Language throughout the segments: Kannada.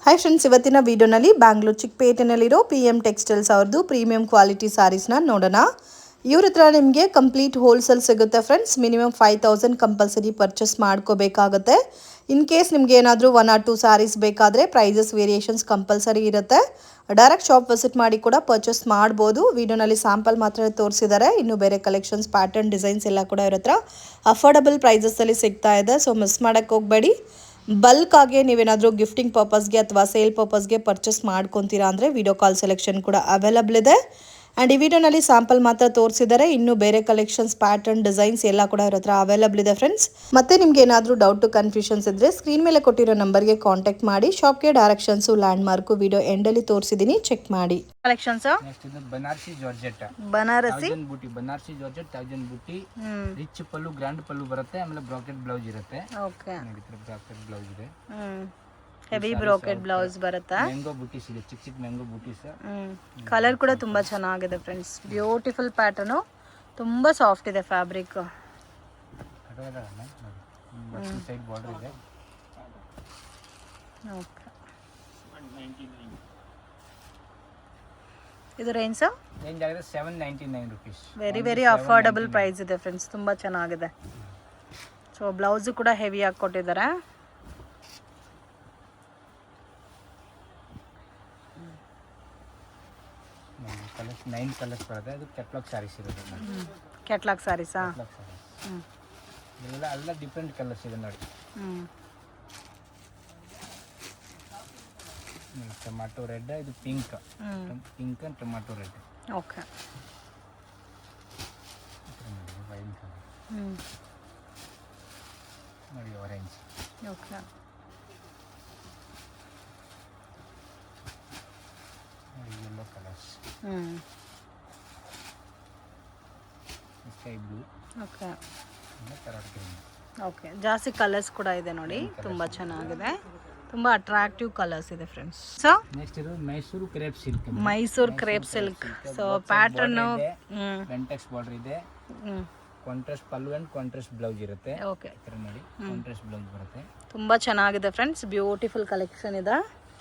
ಹಾಯ್ ಫ್ರೆಂಡ್ಸ್, ಇವತ್ತಿನ ವಿಡಿಯೋನಲ್ಲಿ ಬ್ಯಾಂಗ್ಳೂರ್ ಚಿಕ್ಕಪೇಟೆನಲ್ಲಿರೋ PM ಟೆಕ್ಸ್ಟೈಲ್ಸ್ ಅವ್ರದ್ದು ಪ್ರೀಮಿಯಂ ಕ್ವಾಲಿಟಿ ಸ್ಯಾರೀಸ್ನ ನೋಡೋಣ. ಇವ್ರ ಹತ್ರ ನಿಮಗೆ ಕಂಪ್ಲೀಟ್ ಹೋಲ್ಸೇಲ್ ಸಿಗುತ್ತೆ ಫ್ರೆಂಡ್ಸ್. ಮಿನಿಮಮ್ 5000 ಕಂಪಲ್ಸರಿ ಪರ್ಚೇಸ್ ಮಾಡ್ಕೋಬೇಕಾಗುತ್ತೆ. ಇನ್ ಕೇಸ್ ನಿಮ್ಗೆ ಏನಾದರೂ 1 or 2 ಸ್ಯಾರೀಸ್ ಬೇಕಾದರೆ ಪ್ರೈಸಸ್ ವೇರಿಯೇಷನ್ಸ್ ಕಂಪಲ್ಸರಿ ಇರುತ್ತೆ. ಡೈರೆಕ್ಟ್ ಶಾಪ್ ವಿಸಿಟ್ ಮಾಡಿ ಕೂಡ ಪರ್ಚೇಸ್ ಮಾಡ್ಬೋದು. ವಿಡಿಯೋನಲ್ಲಿ ಸ್ಯಾಂಪಲ್ ಮಾತ್ರ ತೋರಿಸಿದ್ದಾರೆ. ಇನ್ನು ಬೇರೆ ಕಲೆಕ್ಷನ್ಸ್, ಪ್ಯಾಟರ್ನ್, ಡಿಸೈನ್ಸ್ ಎಲ್ಲ ಕೂಡ ಇವ್ರ ಹತ್ರ ಅಫೋರ್ಡಬಲ್ ಪ್ರೈಸಸ್ಸಲ್ಲಿ ಸಿಗ್ತಾ ಇದೆ. ಸೊ ಮಿಸ್ ಮಾಡೋಕ್ಕೆ ಹೋಗಬೇಡಿ. ಬಲ್ಕ್ ಆಗಿ ನೀವೇನಾದರೂ ಗಿಫ್ಟಿಂಗ್ ಪರ್ಪಸ್ಗೆ ಅಥವಾ ಸೇಲ್ ಪರ್ಪಸ್ಗೆ ಪರ್ಚೇಸ್ ಮಾಡ್ಕೊತೀರಾ ಅಂದರೆ ವಿಡಿಯೋ ಕಾಲ್ ಸೆಲೆಕ್ಷನ್ ಕೂಡ ಅವೈಲಬಲ್ ಇದೆ. ಆ್ಯಂಡ್ ಈ ವಿಡಿಯೋನಲ್ಲಿ ಸ್ಯಾಂಪಲ್ ಮಾತ್ರ ತೋರಿಸಿದ್ದಾರೆ. ಇನ್ನು ಬೇರೆ ಕಲೆಕ್ಷನ್ಸ್, ಪ್ಯಾಟರ್ನ್, ಡಿಸೈನ್ಸ್ ಎಲ್ಲ ಕೂಡ ಇವ್ರ ಹತ್ರ ಅವೈಲಬಲ್ ಇದೆ ಫ್ರೆಂಡ್ಸ್. ಮತ್ತೆ ನಿಮ್ಗೆ ಏನಾದರೂ ಡೌಟ್, ಕನ್ಫ್ಯೂಷನ್ಸ್ ಇದ್ದರೆ ಸ್ಕ್ರೀನ್ ಮೇಲೆ ಕೊಟ್ಟಿರೋ ನಂಬರ್ಗೆ ಕಾಂಟ್ಯಾಕ್ಟ್ ಮಾಡಿ. ಶಾಪ್ಗೆ ಡೈರೆಕ್ಷನ್ಸು, ಲ್ಯಾಂಡ್ ಮಾರ್ಕು ವಿಡಿಯೋ ಎಂಡಲ್ಲಿ ತೋರಿಸಿದ್ದೀನಿ, ಚೆಕ್ ಮಾಡಿ. Collections Banarasi georgette, Banarasi buti, Banarasi georgette 1000 buti, rich pallu, grand pallu ಬರುತ್ತೆ. ಆಮೇಲೆ ಬ್ರಾಕೆಟ್ ಬ್ಲೌಸ್ ಇರುತ್ತೆ. ಓಕೆ, ಬ್ರಾಕೆಟ್ ಬ್ಲೌಸ್ ಇದೆ. ಹೆವಿ ಬ್ರಾಕೆಟ್ ಬ್ಲೌಸ್ ಬರುತ್ತೆ. ಮ್ಯಾಂಗೋ ಬೂಟೀಸ್ ಇದೆ, ಚಿಕ್ಕ ಚಿಕ್ಕ ಮ್ಯಾಂಗೋ ಬೂಟೀಸ್. ಕಲರ್ ಕೂಡ ತುಂಬಾ ಚೆನ್ನಾಗಿದೆ ಫ್ರೆಂಡ್ಸ್. ಬ್ಯೂಟಿಫುಲ್ ಪ್ಯಾಟರ್ನು, ತುಂಬಾ ಸಾಫ್ಟ್ ಇದೆ ಫ್ಯಾಬ್ರಿಕ್. ಸೈಡ್ ಬಾರ್ಡರ್ ಇದೆ. ಓಕೆ, ಇದು ರೇಂಜ್ ಆಗಿದೆ 799 rupees. ವೆರಿ ಅಫೋರ್ಡಬಲ್ ಪ್ರೈಸ್ ಇದೆ ಫ್ರೆಂಡ್ಸ್. ತುಂಬಾ ಚೆನ್ನಾಗಿದೆ. ಸೊ ಬ್ಲೌಸ್ ಕೂಡ ಹೆವಿ ಆಗಿ ಕೊಟ್ಟಿದ್ದಾರೆ. ಕಲರ್ಸ್ 9 ಕಲರ್ಸ್ ಬರುತ್ತೆ. ಅದು ಕ್ಯಾಟ್ಲಾಗ್ ಸ್ಯಾರೀಸ್ ಇರುತ್ತೆ. ಕ್ಯಾಟ್ಲಾಗ್ ಸ್ಯಾರೀಸಾ? ಎಲ್ಲ ಡಿಫ್ರೆಂಟ್ ಕಲರ್ಸ್ ಇದೆ ನೋಡಿ. ಟೊಮ್ಯಾಟೊ ರೆಡ್, ಇದು pink and tomato red. Okay, wine colour ನೋಡಿ, ಆರೆಂಜ್. ಓಕೆ, ನೋಡಿ, yellow colours, sky blue. Okay, parrot green. Okay, ಜಾಸ್ತಿ ಕಲರ್ಸ್ ಕೂಡ ಇದೆ ನೋಡಿ. ತುಂಬಾ ಚೆನ್ನಾಗಿದೆ. ತುಂಬಾ ಅಟ್ರಾಕ್ಟಿವ್ ಕಲರ್ಸ್ ಇದೆ ಫ್ರೆಂಡ್ಸ್. ಸೊ ನೆಕ್ಸ್ಟ್ ಇದು Mysore crepe silk. Mysore crepe silk. So pattern Bentex border ಇದೆ. Contrast pallu and contrast blouse ಇರುತ್ತೆ. ಓಕೆ, ನೋಡಿ, ಕಾಂಟ್ರಾಸ್ಟ್ ಬ್ಲೌಸ್ ಬರುತ್ತೆ. ತುಂಬಾ ಚೆನ್ನಾಗಿದೆ ಫ್ರೆಂಡ್ಸ್. ಬ್ಯೂಟಿಫುಲ್ ಕಲೆಕ್ಷನ್ ಇದೆ.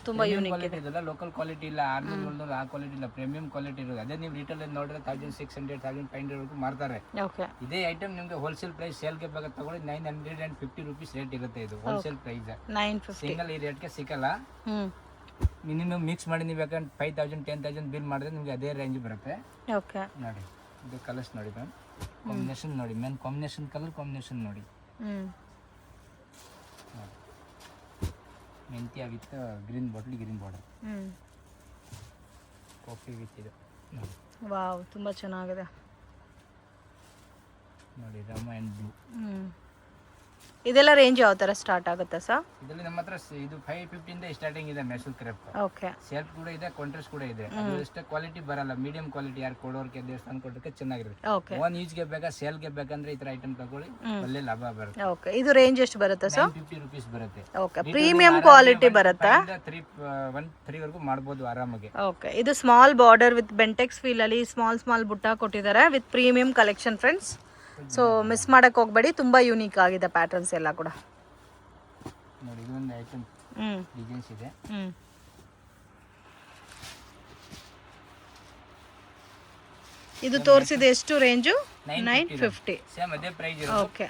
ತುಂಬಾ ಯೂನಿಕ್ ಇದೆ. ಇದೆಲ್ಲ ಲೋಕಲ್ ಕ್ವಾಲಿಟಿ ಇಲ್ಲ, 600 ಆ ಕ್ವಾಲಿಟಿ ಇಲ್ಲ, ಪ್ರೀಮಿಯಂ ಕ್ವಾಲಿಟಿ ಇರೋದು. ಅದೇ ನೀವು ರಿಟೇಲ್ ನೋಡಿದ್ರೆ 1600 1500 ವರೆಗೂ ಮಾರ್ತಾರೆ. ಓಕೆ, ಇದೇ ಐಟಮ್ ನಿಮಗೆ ಹೋಲ್ಸೇಲ್ ಪ್ರೈಸ್ ಸೇಲ್ಗೆ ಬೇಕಾದ್ರೆ ತಗೊಳ್ಳಿ 950 rupees ರೇಟ್ ಇರುತ್ತೆ. ಇದು ಹೋಲ್ಸೇಲ್ ಪ್ರೈಸ್. 950 ಸಿಂಗಲ್ ಈ ರೇಟ್ಗೆ ಸಿಕ್ಕಲ್ಲ. ಮಿನಿಮಮ್ ಮಿಕ್ಸ್ ಮಾಡಿ ನೀವು ಯಾಕಂದ್ರೆ 5000 10,000 ಬಿಲ್ ಮಾಡಿದ್ರೆ ನಿಮಗೆ ಅದೇ ರೇಂಜ್ ಬರುತ್ತೆ. ಓಕೆ, ನೋಡಿ, ಇದು ಕಲರ್ಸ್ ನೋಡಿ ಮ್ಯಾಮ್. ಕಾಂಬಿನೇಷನ್ ನೋಡಿ ಮ್ಯಾಮ್, ಕಾಂಬಿನೇಷನ್ ಕಲರ್ ಕಾಂಬಿನೇಷನ್ ನೋಡಿ. ಮೆಂತ್ಯ with green bottle, green border. Coffee with ಇದು ನೋಡಿ. ವಾವ್, ತುಂಬಾ ಚೆನ್ನಾಗಿದೆ ನೋಡಿ, ರಾಮ ಆ್ಯಂಡ್ ಬ್ಲೂ. ಇದೆಲ್ಲ ರೇಂಜ್ ಯಾವ ತರ ಸ್ಟಾರ್ಟ್ ಆಗುತ್ತೆ ಸರ್? ಇದರಲ್ಲಿ ನಮ್ಮ ಹತ್ರ ಇದು 550 ಇಂದ ಸ್ಟಾರ್ಟಿಂಗ್ ಇದೆ. ಮೈಸೂರು ಕ್ರೇಪ್. ಓಕೆ, ಸೆಲ್ಫ್ ಕೂಡ ಇದೆ, ಕಾಂಟ್ರಾಸ್ಟ್ ಕೂಡ ಇದೆ. ಅದು ಅಷ್ಟೇ ಕ್ವಾಲಿಟಿ ಬರಲ್ಲ, ಮೀಡಿಯಂ ಕ್ವಾಲಿಟಿ. ಯಾರು ಕೊಡೋರ್ಗೆ ದೇವಸ್ಥಾನ ಕೊಡೋಕೆ ಚೆನ್ನಾಗಿರುತ್ತೆ. ಓಕೆ, ಒನ್ ಯೂಸ್ಗೆ ಬೇಕಾ, ಸೇಲ್ಗೆ ಬೇಕಂದ್ರೆ ಈ ತರ ಐಟಮ್ ತಗೊಳ್ಳಿ, ಒಳ್ಳೆ ಲಾಭ ಬರುತ್ತೆ. ಓಕೆ, ಇದು ರೇಂಜ್ ಎಷ್ಟು ಬರುತ್ತೆ ಸರ್? 50 rupees ಬರುತ್ತೆ. ಓಕೆ, ಪ್ರೀಮಿಯಂ ಕ್ವಾಲಿಟಿ ಬರುತ್ತೆ. 3 ವರೆಗೂ ಮಾಡ್ಬೋದು ಆರಾಮಾಗಿ. ಓಕೆ, ಇದು small border with Bentex feel ಅಲ್ಲಿ ಸ್ಮಾಲ್ ಬುಟ್ಟ ಕೊಟ್ಟಿದ್ದಾರೆ with premium collection friends. So miss ಮಾಡಕ್ ಹೋಗ್ಬೇಡಿ. ತುಂಬಾ ಯೂನಿಕ್ ಆಗಿದೆ ಪ್ಯಾಟರ್ನ್ಸ್ ಎಲ್ಲ ಕೂಡ. ನೋಡಿ, ಇದು ಒಂದು ಐಟಮ್ ಡಿಸೈನ್ಸ್ ಇದೆ. ಇದು ತೋರಿಸಿದೆ ಎಷ್ಟು ರೇಂಜು? 950. ಸೇಮ್ ಅದೇ ಪ್ರೈಸ್. ಓಕೆ,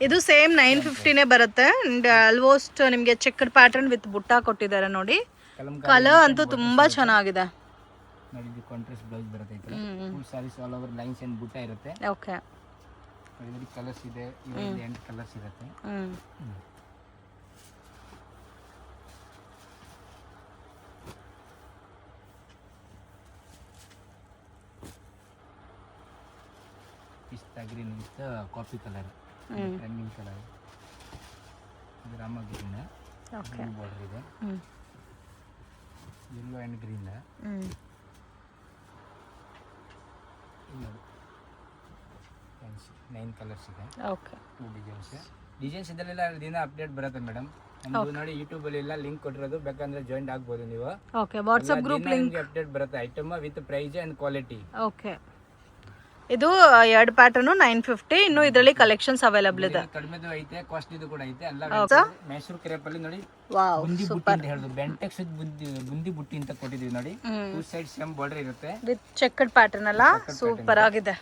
ಇದು ಸೇಮ್ 950ನೇ ಬರುತ್ತೆ. ಅಂಡ್ ಆಲ್ಮೋಸ್ಟ್ ನಿಮಗೆ ಚೆಕ್ಡ್ ಪ್ಯಾಟರ್ನ್ ವಿತ್ ಬುಟ್ಟ ಕೊಟ್ಟಿದ್ದಾರೆ ನೋಡಿ. ಕಲರ್ ಅಂತೂ ತುಂಬಾ ಚೆನ್ನಾಗಿದೆ. ನೋಡಿ, ಇದು ಕಾಂಟ್ರಾಸ್ಟ್ ಬ್ಲೌಸ್ ಬರುತ್ತೆ. Full sarees all over lines and ಬುಟ್ಟ ಇರುತ್ತೆ. ಓಕೆ, ಇದರಲ್ಲಿ ಕಲರ್ಸ್ ಇದೆ, ಇದರಲ್ಲಿ 8 ಕಲರ್ಸ್ ಇರುತ್ತೆ. ಪಿಸ್ತಾ green with coffee colour, trending colour. ಇದು ರಾಮ ಗ್ರೀನ್, ಬ್ಲೂ ಬಾರ್ಡರ್ ಇದೆ. Yellow and green. ನೋಡಿ, 9 ಕಲರ್ಸ್ ಇದೆ. ಓಕೆ, 2 ಡಿಸೈನ್ಸ್ ಇದೆಲ್ಲ ದಿನ ಅಪ್ಡೇಟ್ ಬರುತ್ತೆ ಮೇಡಮ್. ನಮ್ದು ನೋಡಿ ಯೂಟ್ಯೂಬ್ ಅಲ್ಲಿ ಎಲ್ಲ ಲಿಂಕ್ ಕೊಟ್ಟಿರೋದು, ಬೇಕಂದ್ರೆ ಜಾಯಿನ್ ಆಗ್ಬೋದು ನೀವು. Okay, WhatsApp group link update ಬರುತ್ತೆ. Item with price and quality. Okay, ಇದು ಎರಡು ಪ್ಯಾಟರ್ನು 950. ಇನ್ನು ಇದರಲ್ಲಿ ಕಲೆಕ್ಷನ್ಸ್ ಅವೈಲಬಲ್ ಇದೆ. ಕಡಿಮೆದು ಐತೆ, ಕಾಸ್ಟ್ಲಿದು ಕೂಡ ಐತೆ. ಎಲ್ಲ ಹೌದಾ? ಮೈಸೂರು ಕ್ರೇಪ್ ಅಲ್ಲಿ ನೋಡಿ ವಾವ್, ಬುಂದಿ ಬುಟ್ಟಿ ಅಂತ ಹೇಳುದು, ಬೆಂಟೆಕ್ಸ್ ಬುಂದಿ ಬುಟ್ಟಿ ಅಂತ ಕೊಟ್ಟಿದೀವಿ ನೋಡಿ. ಟೂ ಸೈಡ್ ಸೇಮ್ ಬಾರ್ಡರ್ ಇರುತ್ತೆ ವಿತ್ ಚೆಕ್ಡ್ ಪ್ಯಾಟರ್ನ್ ಅಲ್ಲ, ಸೂಪರ್ ಆಗಿದೆ.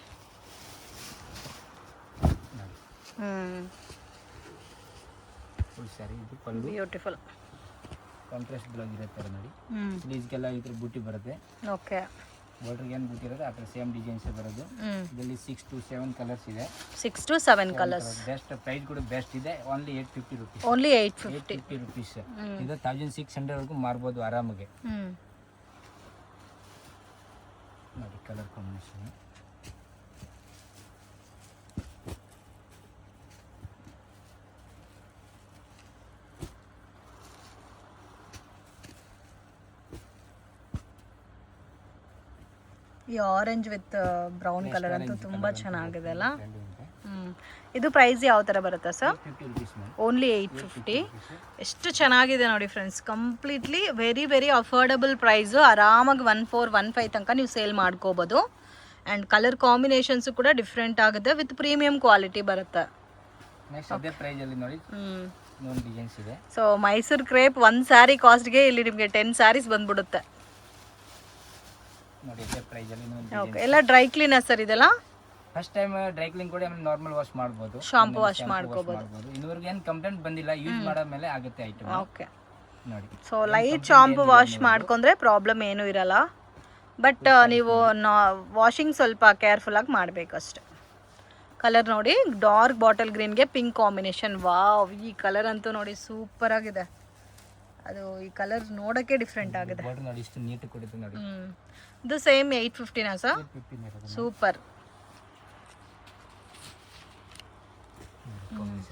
ಫುಲ್ ಸ್ಯಾರಿ. ಇದು ಪಲ್ಲು, ಬ್ಯೂಟಿಫುಲ್ ಕಾಂಟ್ರಾಸ್ಟ್ ಬ್ಲೌಸ್ ಇರುತ್ತೆ ನೋಡಿ. ಸ್ಲೀವ್ಸ್ಗೆಲ್ಲ ಈ ಥರ ಬುಟ್ಟಿ ಬರುತ್ತೆ. ಓಕೆ, ಬಾರ್ಡರ್ಗೆ ಏನು ಬುಟ್ಟಿ ಇರುತ್ತೆ ಆ ಥರ ಸೇಮ್ ಡಿಸೈನ್ಸ್ ಬರೋದು. ಇದರಲ್ಲಿ 6 to 7 ಕಲರ್ಸ್ ಇದೆ. 6 to 7 ಕಲರ್ಸ್. ಬೆಸ್ಟ್ ಪ್ರೈಸ್ ಕೂಡ ಬೆಸ್ಟ್ ಇದೆ. Only 850 rupees. Only 850 rupees. ಇದು 1600 ವರೆಗೂ ಮಾರ್ಬೋದು ಆರಾಮಾಗಿ. ನೋಡಿ ಕಲರ್ ಕಾಂಬಿನೇಷನ್. ಈ ಆರೆಂಜ್ ವಿತ್ ಬ್ರೌನ್ ಕಲರ್ ಅಂತೂ ತುಂಬಾ ಚೆನ್ನಾಗಿದೆ ಅಲ್ಲ. ಇದು ಪ್ರೈಸ್ ಯಾವ ಥರ ಬರುತ್ತೆ ಸರ್? ಓನ್ಲಿ 850. ಎಷ್ಟು ಚೆನ್ನಾಗಿದೆ ನೋಡಿ friends, completely very very affordable price. ಆರಾಮಾಗಿ 1415 ತನಕ ನೀವು ಸೇಲ್ ಮಾಡ್ಕೋಬೋದು. ಆ್ಯಂಡ್ ಕಲರ್ ಕಾಂಬಿನೇಷನ್ಸು ಕೂಡ ಡಿಫ್ರೆಂಟ್ ಆಗುತ್ತೆ, ವಿತ್ ಪ್ರೀಮಿಯಂ ಕ್ವಾಲಿಟಿ ಬರುತ್ತೆ. ನೆಕ್ಸ್ಟ್ ಅದೇ ಪ್ರೈಸ್ ಅಲ್ಲಿ ನೋಡಿ ಇನ್ನೊಂದು ಡಿಸೈನ್ಸ್ ಇದೆ. ಸೊ ಮೈಸೂರು ಕ್ರೇಪ್ ಒಂದು ಸ್ಯಾರಿ ಕಾಸ್ಟ್ಗೆ ಇಲ್ಲಿ ನಿಮಗೆ 10 ಸ್ಯಾರೀಸ್ ಬಂದ್ಬಿಡುತ್ತೆ. ನೋಡಿ ಅದೇ ಪ್ರೈಸ್ ಅಲ್ಲಿ ಇನ್ನೊಂದು ಓಕೆ, ಎಲ್ಲ ಡ್ರೈ ಕ್ಲೀನರ್ ಸರ್ ಇದೆಲ್ಲ? ಫಸ್ಟ್ ಟೈಮ್ ಡ್ರೈ ಕ್ಲೀನ್ ಕೂಡ ನಾರ್ಮಲ್ ವಾಶ್ ಮಾಡ್ಬೋದು, ಶಾಂಪೂ ವಾಶ್ ಮಾಡ್ಕೋಬಹುದು. ಇನ್ನೂವರೆಗೆ ಏನು ಕಂಪ್ಲೇಂಟ್ ಬಂದಿಲ್ಲ, ಯೂಸ್ ಮಾಡೋ ಮೇಲೆ ಆಗುತ್ತೆ ಐಟಮ್. ಓಕೆ, ನೋಡಿ. ಸೊ ಲೈಟ್ ಶಾಂಪೂ ವಾಶ್ ಮಾಡ್ಕೊಂಡ್ರೆ ಪ್ರಾಬ್ಲಮ್ ಏನೂ ಇರಲ್ಲ. ಬಟ್ ನೀವು ವಾಷಿಂಗ್ ಸ್ವಲ್ಪ ಕೇರ್ಫುಲ್ಲಾಗಿ ಮಾಡಬೇಕಷ್ಟೆ. ಕಲರ್ ನೋಡಿ, ಡಾರ್ಕ್ ಬಾಟಲ್ ಗ್ರೀನ್ಗೆ ಪಿಂಕ್ ಕಾಂಬಿನೇಷನ್. ವಾವ್, ಈ ಕಲರ್ ಅಂತೂ ನೋಡಿ ಸೂಪರ್ ಆಗಿದೆ. ಅದು ಈ ಕಲರ್ ನೋಡೋಕ್ಕೆ ಡಿಫ್ರೆಂಟ್ ಆಗಿದೆ. ಬಾರ್ಡರ್ ನೋಡಿ ಇಷ್ಟು ನೀಟ್ ಕೊಡುತ್ತೆ ನೋಡಿ. ಇದು ಸೇಮ್ 850ನಾ sir? Super.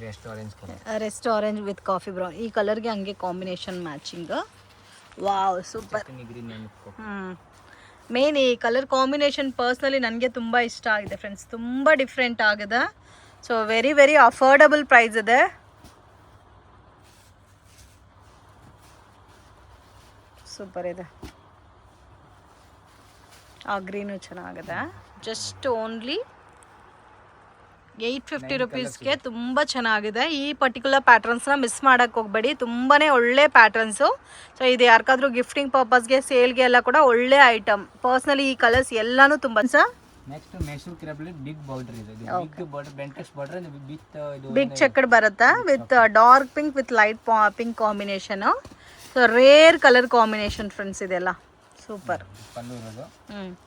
Rest orange with coffee brown, ಈ ಕಲರ್ಗೆ ಹಂಗೆ combination matching. Wow, super. Main ಈ ಕಲರ್ ಕಾಂಬಿನೇಷನ್ ಪರ್ಸ್ನಲಿ ನನಗೆ ತುಂಬ ಇಷ್ಟ ಆಗಿದೆ ಫ್ರೆಂಡ್ಸ್, ತುಂಬ ಡಿಫ್ರೆಂಟ್ ಆಗಿದೆ. So very very affordable price ಇದೆ. ಸೂಪರ್ ಇದೆ. ಆ ಗ್ರೀನು ಚೆನ್ನಾಗಿದೆ. ಜಸ್ಟ್ ಓನ್ಲಿ 850 ರುಪೀಸ್ಗೆ ತುಂಬ ಚೆನ್ನಾಗಿದೆ. ಈ ಪರ್ಟಿಕ್ಯುಲರ್ ಪ್ಯಾಟರ್ನ್ಸ್ನ ಮಿಸ್ ಮಾಡೋಕ್ಕೆ ಹೋಗಬೇಡಿ, ತುಂಬಾ ಒಳ್ಳೆ ಪ್ಯಾಟರ್ನ್ಸು. ಸೊ ಇದು ಯಾರಿಗಾದ್ರೂ ಗಿಫ್ಟಿಂಗ್ ಪರ್ಪಸ್ಗೆ, ಸೇಲ್ಗೆ ಎಲ್ಲ ಕೂಡ ಒಳ್ಳೆ ಐಟಮ್. ಪರ್ಸ್ನಲಿ ಈ ಕಲರ್ಸ್ ಎಲ್ಲಾನು ತುಂಬ ಸರ್. ನೆಕ್ಸ್ಟ್ ಮೈಸೂರು ಕ್ರೇಪಲ್ಲಿ ಬಿಗ್ ಬಾರ್ಡರ್ ಇದೆ. Big border, Bentex border with ಇದು ಬಿಗ್ ಚೆಕ್ಡ್ ಬರುತ್ತೆ, with dark pink with light pink combination. So rare colour combination friends ಇದೆಲ್ಲ. ಸೂಪರ್. ಪಲ್ಲು ಇರೋದು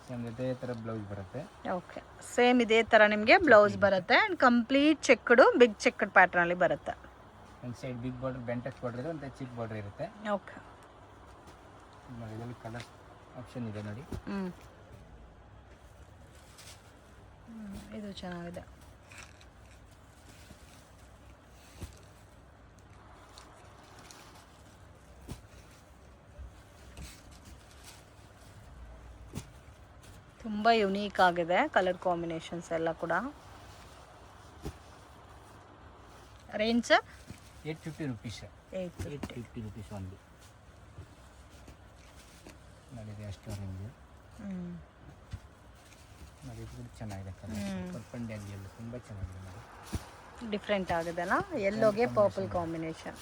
ಸೇಮ್ ಇದೇ ಥರ ಬ್ಲೌಸ್ ಬರುತ್ತೆ. ಓಕೆ, ಸೇಮ್ ಇದೇ ಥರ ನಿಮಗೆ ಬ್ಲೌಸ್ ಬರುತ್ತೆ. And complete checked big checked ಪ್ಯಾಟ್ರಲ್ಲಿ ಬರುತ್ತೆ. ಒಂದು side big border Bentex border ಇದೆ, ಒಂದು ಚಿಕ್ಕ ಬಾರ್ಡರ್ ಇರುತ್ತೆ. ಓಕೆ, ಇದರಲ್ಲಿ ಕಲರ್ ಆಪ್ಷನ್ ಇದೆ ನೋಡಿ. ಇದು ಚೆನ್ನಾಗಿದೆ. ತುಂಬ ಯುನೀಕ್ ಆಗಿದೆ ಕಲರ್ ಕಾಂಬಿನೇಷನ್ಸ್ ಎಲ್ಲ ಕೂಡ. Range sir? 850 ರುಪೀಸ್. 850 ರುಪೀಸ್ ಒಂದು. ನೋಡಿ ಎಷ್ಟು ರೇಂಜ್. ನೋಡಿ ಇದು ಚೆನ್ನಾಗಿದೆ ಕಲರ್. ಪರ್ಪಲ್ ಡ್ಯಾನ್ ಎಲ್ಲೋ ತುಂಬ ಚೆನ್ನಾಗಿದೆ ನೋಡಿ. ಡಿಫ್ರೆಂಟ್ ಆಗಿದೆ ಅಲ್ಲ, ಎಲ್ಲೋಗೆ ಪರ್ಪಲ್ ಕಾಂಬಿನೇಷನ್.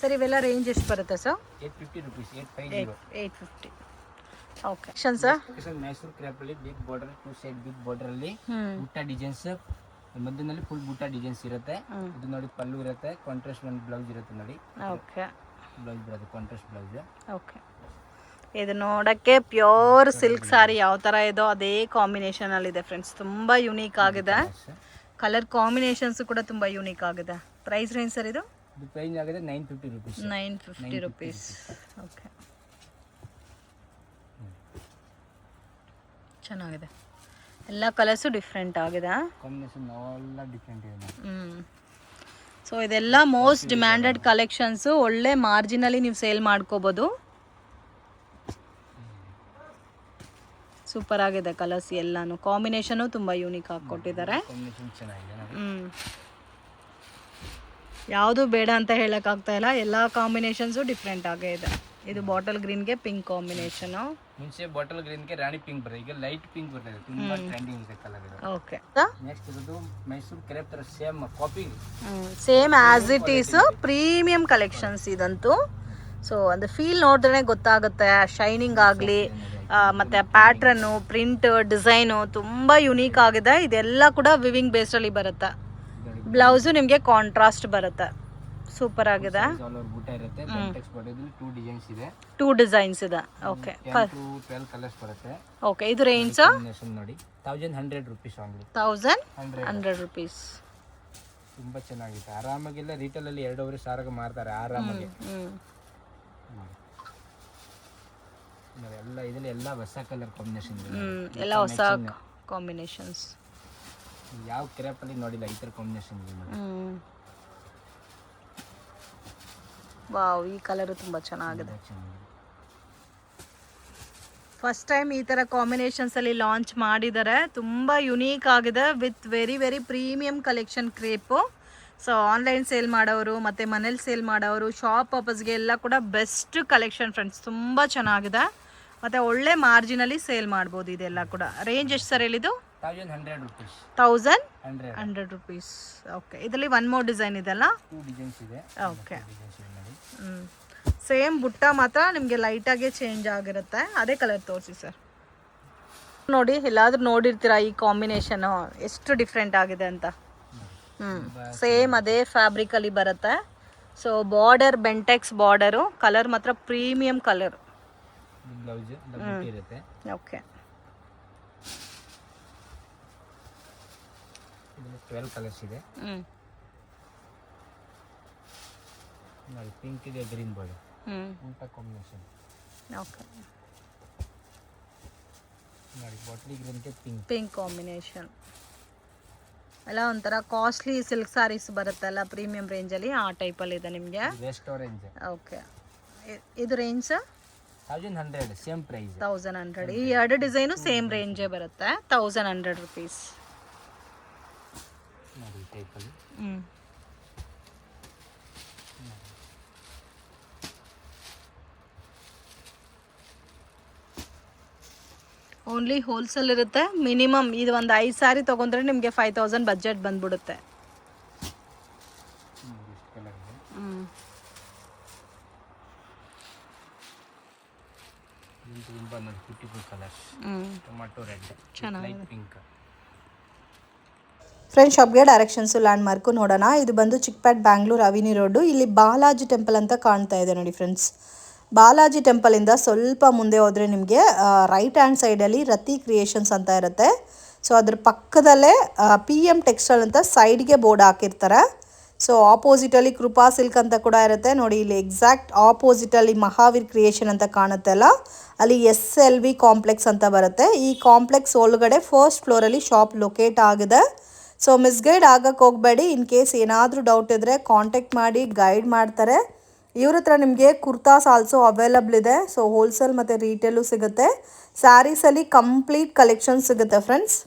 ಸರ್ ಇವೆಲ್ಲ ರೇಂಜ್ ಎಷ್ಟು ಬರುತ್ತೆ sir? 850 rupees. 850. 850. Okay sir. Mysore ಕ್ರೇಪಲ್ಲಿ big border, two side big border ಅಲ್ಲಿ ಬುಟ್ಟ ಡಿಸೈನ್ಸ್, ಮಧ್ಯದಲ್ಲಿ ಫುಲ್ ಬುಟ್ಟ ಡಿಸೈನ್ಸ್ ಇರುತ್ತೆ. ಇದು ನೋಡಿ ಪಲ್ಲು ಇರುತ್ತೆ, ಕಾಂಟ್ರಾಸ್ಟ್ ಒಂದು ಬ್ಲೌಸ್ ಇರುತ್ತೆ ನೋಡಿ. ಓಕೆ, ಬ್ಲೌಸ್ ಬರುತ್ತೆ ಕಾಂಟ್ರಾಸ್ಟ್ ಬ್ಲೌಸ್. ಓಕೆ, ಇದು ನೋಡೋಕ್ಕೆ ಪ್ಯೂರ್ ಸಿಲ್ಕ್ ಸಾರಿ ಯಾವ ಥರ ಇದೋ ಅದೇ ಕಾಂಬಿನೇಷನಲ್ಲಿ ಇದೆ ಫ್ರೆಂಡ್ಸ್. ತುಂಬ ಯುನೀಕ್ ಆಗಿದೆ. ಕಲರ್ ಕಾಂಬಿನೇಷನ್ಸ್ ಕೂಡ ತುಂಬ ಯುನೀಕ್ ಆಗಿದೆ. ಪ್ರೈಸ್ ರೇಂಜ್ ಸರ್ ಇದು? ಪ್ರೈಸ್ ಆಗಿದೆ 950 ರುಪೀಸ್. 950 ರುಪೀಸ್. ಓಕೆ, ಚೆನ್ನಾಗಿದೆ. ಎಲ್ಲ ಕಲರ್ಸು ಡಿಫ್ರೆಂಟ್ ಆಗಿದೆ. ಕಾಂಬಿನೇಷನ್ ಎಲ್ಲ ಡಿಫ್ರೆಂಟ್ ಇದೆ. ಸೊ ಇದೆಲ್ಲ ಮೋಸ್ಟ್ ಡಿಮ್ಯಾಂಡೆಡ್ ಕಲೆಕ್ಷನ್ಸು. ಒಳ್ಳೆ ಮಾರ್ಜಿನಲ್ಲಿ ನೀವು ಸೇಲ್ ಮಾಡ್ಕೋಬೋದು. ಸೂಪರ್ ಆಗಿದೆ ಕಲರ್ಸ್ ಎಲ್ಲಾನು. ಕಾಂಬಿನೇಷನು ತುಂಬ ಯೂನಿಕ್ ಆಗಿ ಕೊಟ್ಟಿದ್ದಾರೆ. ಯಾವುದು ಬೇಡ ಅಂತ ಹೇಳೋಕ್ಕಾಗ್ತಾ ಇಲ್ಲ, ಎಲ್ಲ ಕಾಂಬಿನೇಷನ್ಸು ಡಿಫ್ರೆಂಟ್ ಆಗೇ ಇದೆ. ಇದು ಬಾಟಲ್ ಗ್ರೀನ್ಗೆ ಪಿಂಕ್ ಕಾಂಬಿನೇಷನ್. ಮುಂಚೆ ಬಾಟಲ್ ಗ್ರೀನ್ಗೆ ರಾಣಿ ಪಿಂಕ್ ಬರುತ್ತೆ, ಈಗ ಲೈಟ್ ಪಿಂಕ್ ಬರ್ತದೆ, ತುಂಬಾ ಟ್ರೆಂಡಿಂಗ್ ಇದೆ ಕಲರ್ ಇದು. ಓಕೆ, ನೆಕ್ಸ್ಟ್ ಇದು ಮೈಸೂರು ಕ್ರೇಪ್ ತರ same copy, same as it is premium collections ಇದಂತೂ. ಸೊ ಅದು ಫೀಲ್ ನೋಡಿದ್ರೆ ಗೊತ್ತಾಗುತ್ತೆ, ಶೈನಿಂಗ್ ಆಗಲಿ ಮತ್ತು ಪ್ಯಾಟ್ರನ್ನು, ಪ್ರಿಂಟ್, ಡಿಸೈನು ತುಂಬ ಯುನೀಕ್ ಆಗಿದೆ. ಇದೆಲ್ಲ ಕೂಡ ವಿವಿಂಗ್ ಬೇಸ್ಡಲ್ಲಿ ಬರುತ್ತೆ. ಬ್ಲೌಸು ನಿಮಗೆ ಕಾಂಟ್ರಾಸ್ಟ್ ಬರುತ್ತೆ, ಸೂಪರ್ ಆಗಿದೆ. ಬೂಟ ಇರುತ್ತೆ, ಬೆಂಟೆಕ್ಸ್ ಬಾರ್ಡರ್ದಲ್ಲಿ 2 ಡಿಸೈನ್ಸ್ ಇದೆ, 2 ಡಿಸೈನ್ಸ್ ಇದೆ. ಓಕೆ, 12 ಕಲರ್ಸ್ ಬರುತ್ತೆ. ಓಕೆ, ಇದು ರೇಂಜ್ ನೋಡಿ 1100 rupees ಓನ್ಲಿ. 1100 rupees. ತುಂಬಾ ಚೆನ್ನಾಗಿದೆ. ಆರಾಮಾಗಿಲ್ಲ ರಿಟೇಲ್ ಅಲ್ಲಿ 2,500 ಮಾರ್ತಾರೆ ಆರಾಮಾಗಿ. ಎಲ್ಲ ಇದರಲ್ಲಿ ಎಲ್ಲ ಹೊಸ ಕಲರ್ ಕಾಂಬಿನೇಷನ್ ಇದೆ, ಎಲ್ಲ ಹೊಸ ಕಾಂಬಿನೇಷನ್ಸ್. ಯಾವ ಕ್ರೇಪ್ ಅಲ್ಲಿ ನೋಡಿಲ್ಲ ಈ ತರ ಕಾಂಬಿನೇಷನ್ ಇದೆ ನೋಡಿ. ವಾವ್, ಈ ಕಲರ್ ತುಂಬಾ ಚೆನ್ನಾಗಿದೆ. ಫಸ್ಟ್ ಟೈಮ್ ಈ ಥರ ಕಾಂಬಿನೇಷನ್ಸ್ ಅಲ್ಲಿ ಲಾಂಚ್ ಮಾಡಿದ್ದಾರೆ. ತುಂಬ ಯುನೀಕ್ ಆಗಿದೆ with very very premium collection crepe. So online sale ಮಾಡೋರು ಮತ್ತು ಮನೇಲಿ ಸೇಲ್ ಮಾಡೋರು, ಶಾಪ್ ಪರ್ಪಸ್ಗೆ ಎಲ್ಲ ಕೂಡ ಬೆಸ್ಟ್ ಕಲೆಕ್ಷನ್ ಫ್ರೆಂಡ್ಸ್. ತುಂಬ ಚೆನ್ನಾಗಿದೆ ಮತ್ತು ಒಳ್ಳೆ ಮಾರ್ಜಿನಲ್ಲಿ ಸೇಲ್ ಮಾಡ್ಬೋದು. ಇದೆಲ್ಲ ಕೂಡ ರೇಂಜ್ ಎಷ್ಟು ಸರ್ ಹೇಳಿದ್ದು? 1100 rupees. 1100 rupees. ಓಕೆ, ಇದರಲ್ಲಿ 1 more ಡಿಸೈನ್ ಇದೆಲ್ಲ, 2 ಡಿಸೈನ್ಸ್ ಇದೆ. ಓಕೆ, ಸೇಮ್ ಬುಟ್ಟ ಮಾತ್ರ ನಿಮಗೆ ಲೈಟಾಗೆ ಚೇಂಜ್ ಆಗಿರುತ್ತೆ. ಅದೇ ಕಲರ್ ತೋರಿಸಿ ಸರ್. ನೋಡಿ, ಎಲ್ಲಾದ್ರೂ ನೋಡಿರ್ತೀರಾ ಈ ಕಾಂಬಿನೇಷನು ಎಷ್ಟು ಡಿಫ್ರೆಂಟ್ ಆಗಿದೆ ಅಂತ. ಸೇಮ್ ಅದೇ ಫ್ಯಾಬ್ರಿಕಲ್ಲಿ ಬರುತ್ತೆ. So border Bentex border, colour ಮಾತ್ರ ಪ್ರೀಮಿಯಂ ಕಲರ್. ಬ್ಲೌಸ್ ಇರುತ್ತೆ. ಓಕೆ, 12 ಕಲರ್ಸ್ ಇದೆ ನೋಡಿ. ಪಿಂಕ್ ಇದೆ, ಗ್ರೀನ್ ಬಾರ್ಡರ್, ಊಟ ಕಾಂಬಿನೇಷನ್. ಓಕೆ, ನೋಡಿ ಬಾಟಲಿ ಗ್ರೀನ್ಗೆ ಪಿಂಕ್ ಕಾಂಬಿನೇಷನ್. ಎಲ್ಲ ಒಂಥರ ಕಾಸ್ಟ್ಲಿ ಸಿಲ್ಕ್ ಸಾರೀಸ್ ಬರುತ್ತಲ್ಲ ಪ್ರೀಮಿಯಂ ರೇಂಜಲ್ಲಿ, ಆ ಟೈಪಲ್ಲಿ ಇದೆ ನಿಮಗೆ. West orange. ಓಕೆ, ಇದು ರೇಂಜ್ 1100, ಸೇಮ್ ಪ್ರೈಸ್ 1100. ಈ 2 ಡಿಸೈನು ಸೇಮ್ ರೇಂಜೇ ಬರುತ್ತೆ, 1100 rupees. ನೋಡಿ ಟೈಪಲ್ಲಿ. ಓನ್ಲಿ ಹೋಲ್ಸೇಲ್ ಇರುತ್ತೆ. ಮಿನಿಮಮ್ ಇದು ಒಂದು 5 ಸಾರಿ ತೊಗೊಂಡ್ರೆ ನಿಮಗೆ 5000 ಬಜೆಟ್ ಬಂದ್ಬಿಡುತ್ತೆ. Tomato red, light pink. Friends, ಶಾಪ್ಗೆ ಡೈರೆಕ್ಷನ್ಸು ಲ್ಯಾಂಡ್ ಮಾರ್ಕು ನೋಡೋಣ. ಇದು ಬಂದು ಚಿಕ್ಕಪೇಟ್ ಬ್ಯಾಂಗ್ಳೂರ್ ಅವಿನಿ ರೋಡು. ಇಲ್ಲಿ ಬಾಲಾಜಿ ಟೆಂಪಲ್ ಅಂತ ಕಾಣ್ತಾ ಇದೆ ನೋಡಿ ಫ್ರೆಂಡ್ಸ್. ಬಾಲಾಜಿ ಟೆಂಪಲಿಂದ ಸ್ವಲ್ಪ ಮುಂದೆ ಹೋದರೆ ನಿಮಗೆ ರೈಟ್ ಹ್ಯಾಂಡ್ ಸೈಡಲ್ಲಿ ರತಿ ಕ್ರಿಯೇಷನ್ಸ್ ಅಂತ ಇರುತ್ತೆ. ಸೊ ಅದ್ರ ಪಕ್ಕದಲ್ಲೇ PM ಟೆಕ್ಸ್ಟೈಲ್ ಅಂತ ಸೈಡ್ಗೆ ಬೋರ್ಡ್ ಹಾಕಿರ್ತಾರೆ. ಸೊ ಆಪೋಸಿಟಲ್ಲಿ ಕೃಪಾ ಸಿಲ್ಕ್ ಅಂತ ಕೂಡ ಇರುತ್ತೆ ನೋಡಿ. ಇಲ್ಲಿ ಎಕ್ಸಾಕ್ಟ್ ಆಪೋಸಿಟಲ್ಲಿ ಮಹಾವೀರ್ ಕ್ರಿಯೇಷನ್ ಅಂತ ಕಾಣುತ್ತೆ ಅಲ್ಲ, ಅಲ್ಲಿ SLV ಕಾಂಪ್ಲೆಕ್ಸ್ ಅಂತ ಬರುತ್ತೆ. ಈ ಕಾಂಪ್ಲೆಕ್ಸ್ ಒಳಗಡೆ ಫಸ್ಟ್ ಫ್ಲೋರಲ್ಲಿ ಶಾಪ್ ಲೊಕೇಟ್ ಆಗಿದೆ. ಸೊ ಮಿಸ್ಗೈಡ್ ಆಗಕ್ಕೆ ಹೋಗಬೇಡಿ. ಇನ್ ಕೇಸ್ ಏನಾದರೂ ಡೌಟ್ ಇದ್ದರೆ ಕಾಂಟ್ಯಾಕ್ಟ್ ಮಾಡಿ, ಗೈಡ್ ಮಾಡ್ತಾರೆ. ಇವ್ರ ಹತ್ರ ನಿಮಗೆ ಕುರ್ತಾಸ್ ಆಲ್ಸೋ ಅವೈಲಬಲ್ ಇದೆ. ಸೊ ಹೋಲ್ಸೇಲ್ ಮತ್ತು ರೀಟೇಲು ಸಿಗುತ್ತೆ. ಸ್ಯಾರೀಸಲ್ಲಿ ಕಂಪ್ಲೀಟ್ ಕಲೆಕ್ಷನ್ ಸಿಗುತ್ತೆ ಫ್ರೆಂಡ್ಸ್.